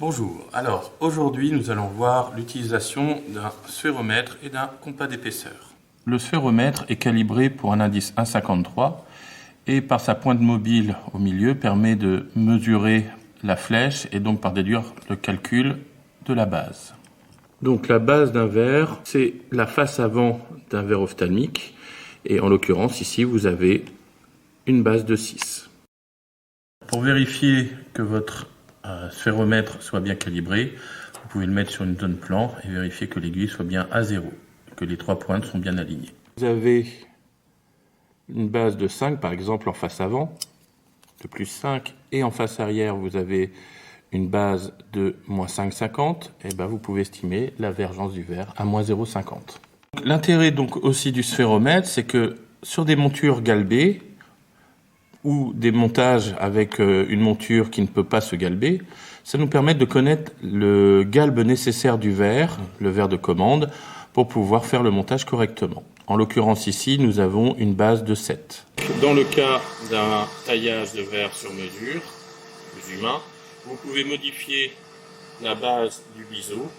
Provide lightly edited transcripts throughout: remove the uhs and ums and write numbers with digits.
Bonjour, alors aujourd'hui nous allons voir l'utilisation d'un sphéromètre et d'un compas d'épaisseur. Le sphéromètre est calibré pour un indice 1,53 et par sa pointe mobile au milieu permet de mesurer la flèche et donc par déduire le calcul de la base. Donc la base d'un verre, c'est la face avant d'un verre ophtalmique et en l'occurrence ici vous avez une base de 6. Pour vérifier que votre sphéromètre soit bien calibré, vous pouvez le mettre sur une zone plan et vérifier que l'aiguille soit bien à 0, que les trois pointes sont bien alignées. Vous avez une base de 5 par exemple en face avant, de plus 5, et en face arrière vous avez une base de moins 5,50, et ben vous pouvez estimer la divergence du verre à moins 0,50. L'intérêt donc aussi du sphéromètre, c'est que sur des montures galbées, ou des montages avec une monture qui ne peut pas se galber, ça nous permet de connaître le galbe nécessaire du verre, le verre de commande, pour pouvoir faire le montage correctement. En l'occurrence ici, nous avons une base de 7. Dans le cas d'un taillage de verre sur mesure, plus humain, vous pouvez modifier la base du biseau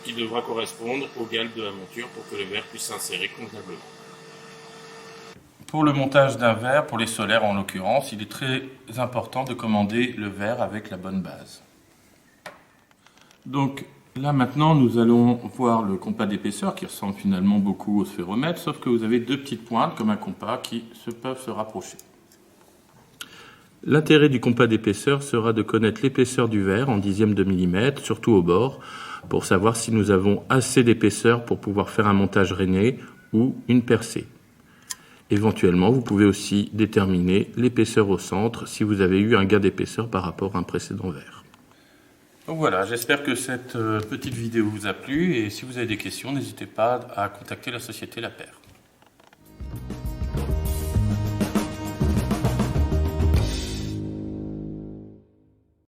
qui devra correspondre au galbe de la monture pour que le verre puisse s'insérer convenablement. Pour le montage d'un verre, pour les solaires en l'occurrence, il est très important de commander le verre avec la bonne base. Donc là maintenant nous allons voir le compas d'épaisseur qui ressemble finalement beaucoup au sphéromètre, sauf que vous avez deux petites pointes comme un compas qui peuvent se rapprocher. L'intérêt du compas d'épaisseur sera de connaître l'épaisseur du verre en dixièmes de millimètre, surtout au bord, pour savoir si nous avons assez d'épaisseur pour pouvoir faire un montage rainé ou une percée. Éventuellement, vous pouvez aussi déterminer l'épaisseur au centre si vous avez eu un gain d'épaisseur par rapport à un précédent verre. Donc voilà, j'espère que cette petite vidéo vous a plu et si vous avez des questions, n'hésitez pas à contacter la société La Paire.